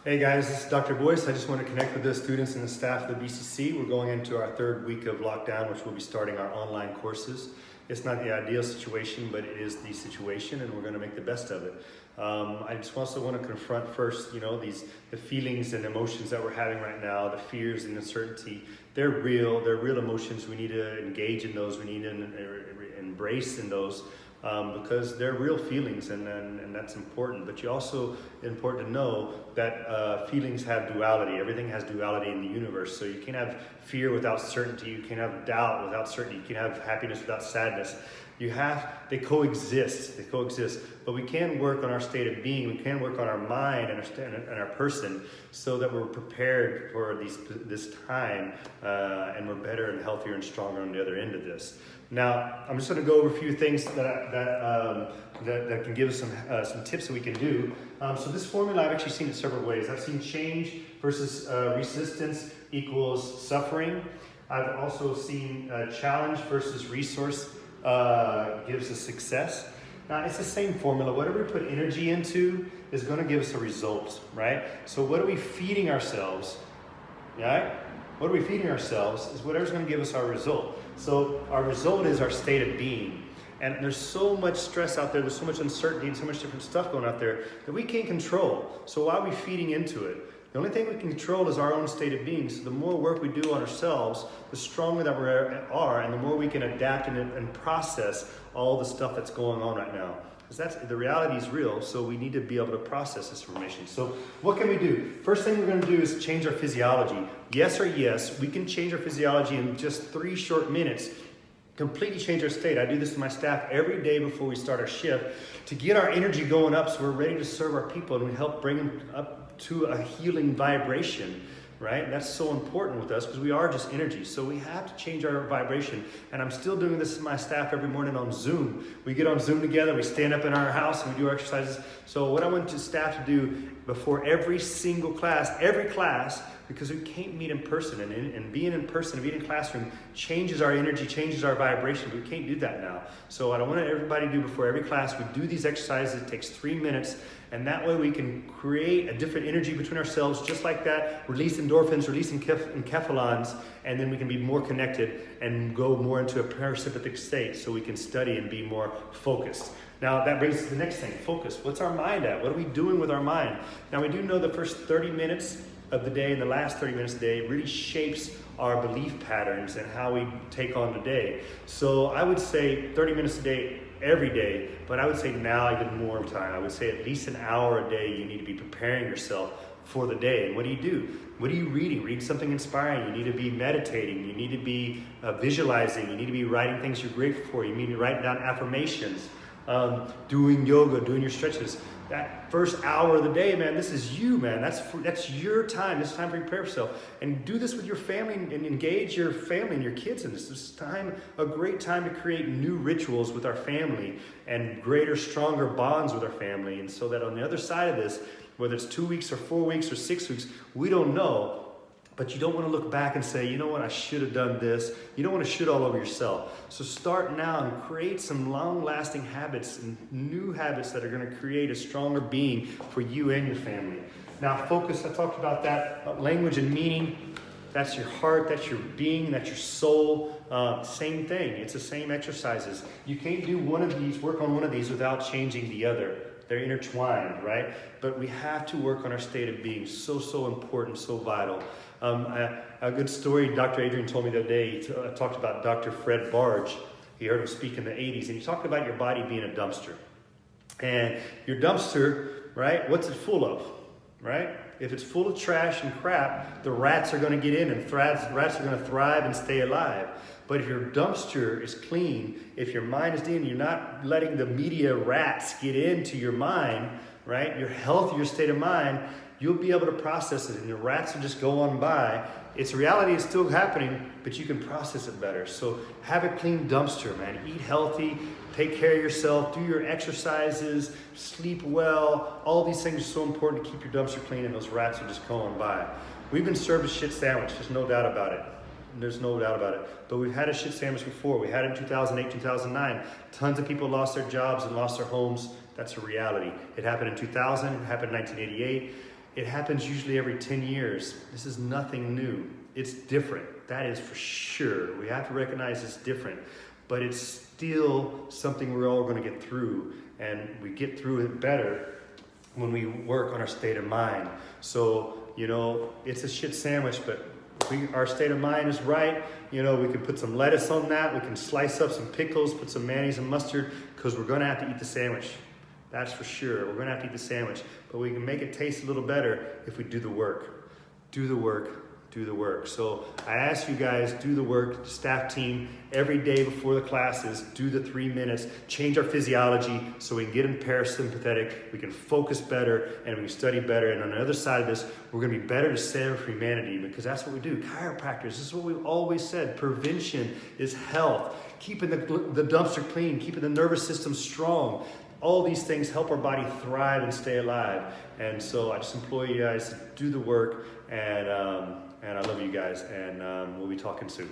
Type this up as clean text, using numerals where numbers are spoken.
Hey guys, this is Dr. Boyce. I just want to connect with the students and the staff of the BCC. We're going into our third week of lockdown, which will be starting our online courses. It's not the ideal situation, but it is the situation, and we're going to make the best of it. I just also want to confront first, the feelings and emotions that we're having right now, the fears and uncertainty. They're real. They're real emotions. We need to engage in those. We need to embrace in those. Because they're real feelings, and that's important. But you also important to know that feelings have duality. Everything has duality in the universe. So you can't have fear without certainty. You can't have doubt without certainty. You can't have happiness without sadness. They coexist. They coexist. But we can work on our state of being. We can work on our mind and our person, so that we're prepared for this time, and we're better and healthier and stronger on the other end of this. Now, I'm just going to go over a few things that can give us some tips that we can do. So this formula, I've actually seen it several ways. I've seen change versus resistance equals suffering. I've also seen challenge versus resource gives us success. Now, it's the same formula. Whatever we put energy into is going to give us a result, right? So what are we feeding ourselves, right? What are we feeding ourselves is whatever's going to give us our result. So our result is our state of being. And there's so much stress out there, there's so much uncertainty and so much different stuff going out there that we can't control. So why are we feeding into it? The only thing we can control is our own state of being. So the more work we do on ourselves, the stronger that we are, and the more we can adapt and process all the stuff that's going on right now. Because the reality is real, so we need to be able to process this information. So what can we do? First thing we're going to do is change our physiology. Yes or yes, we can change our physiology in just 3 short minutes. Completely change our state. I do this with my staff every day before we start our shift to get our energy going up so we're ready to serve our people, and we help bring them up to a healing vibration. Right? And that's so important with us because we are just energy. So we have to change our vibration. And I'm still doing this with my staff every morning on Zoom. We get on Zoom together, we stand up in our house and we do our exercises. So what I want the staff to do before every single class, because we can't meet in person, and being in person, being in classroom changes our energy, changes our vibration. We can't do that now. So what I want everybody to do before every class, we do these exercises. It takes 3 minutes, and that way we can create a different energy between ourselves, just like that, release endorphins, release enkephalons, and then we can be more connected and go more into a parasympathetic state so we can study and be more focused. Now that brings us to the next thing, focus. What's our mind at? What are we doing with our mind? Now we do know the first 30 minutes of the day and the last 30 minutes of the day really shapes our belief patterns and how we take on the day. So I would say 30 minutes a day every day, but I would say now even more time. I would say at least an hour a day you need to be preparing yourself for the day. And what do? What are you reading? Read something inspiring. You need to be meditating. You need to be visualizing. You need to be writing things you're grateful for. You need to write down affirmations, doing yoga, doing your stretches. That first hour of the day, man, this is you, man. That's your time. It's time for you to prepare yourself. And do this with your family and engage your family and your kids in this. This is a great time to create new rituals with our family and greater, stronger bonds with our family. And so that on the other side of this, whether it's 2 weeks or 4 weeks or 6 weeks, we don't know. But you don't want to look back and say, you know what, I should have done this. You don't want to shit all over yourself. So start now and create some long-lasting habits and new habits that are going to create a stronger being for you and your family. Now focus, I talked about that, language and meaning. That's your heart, that's your being, that's your soul. Same thing, it's the same exercises. You can't do work on one of these without changing the other. They're intertwined, right? But we have to work on our state of being. So important, so vital. A good story Dr. Adrian told me the other day, he talked about Dr. Fred Barge. He heard him speak in the 80s, and he talked about your body being a dumpster. And your dumpster, right, what's it full of, right? If it's full of trash and crap, the rats are going to get in, and rats are going to thrive and stay alive. But if your dumpster is clean, if your mind is clean, you're not letting the media rats get into your mind, right? Your healthier state of mind, you'll be able to process it, and the rats will just go on by. Its reality is still happening, but you can process it better. So have a clean dumpster, man. Eat healthy, take care of yourself, do your exercises, sleep well. All these things are so important to keep your dumpster clean, and those rats will just go on by. We've been served a shit sandwich, there's no doubt about it. There's no doubt about it. But we've had a shit sandwich before. We had it in 2008, 2009. Tons of people lost their jobs and lost their homes. That's a reality. It happened in 2000. It happened in 1988. It happens usually every 10 years. This is nothing new. It's different. That is for sure. We have to recognize it's different, but it's still something we're all going to get through, and we get through it better when we work on our state of mind. So, you know, it's a shit sandwich, but if our state of mind is right, you know, we can put some lettuce on that, we can slice up some pickles, put some mayonnaise and mustard, because we're going to have to eat the sandwich. That's for sure. We're going to have to eat the sandwich, but we can make it taste a little better if we do the work. Do the work. Do the work. So I ask you guys, do the work, staff team, every day before the classes, do the 3 minutes, change our physiology so we can get in parasympathetic, we can focus better, and we can study better. And on the other side of this, we're going to be better to serve humanity, because that's what we do. Chiropractors, this is what we've always said. Prevention is health. Keeping the dumpster clean, keeping the nervous system strong. All these things help our body thrive and stay alive. And so I just implore you guys to do the work, and I love you guys, and we'll be talking soon.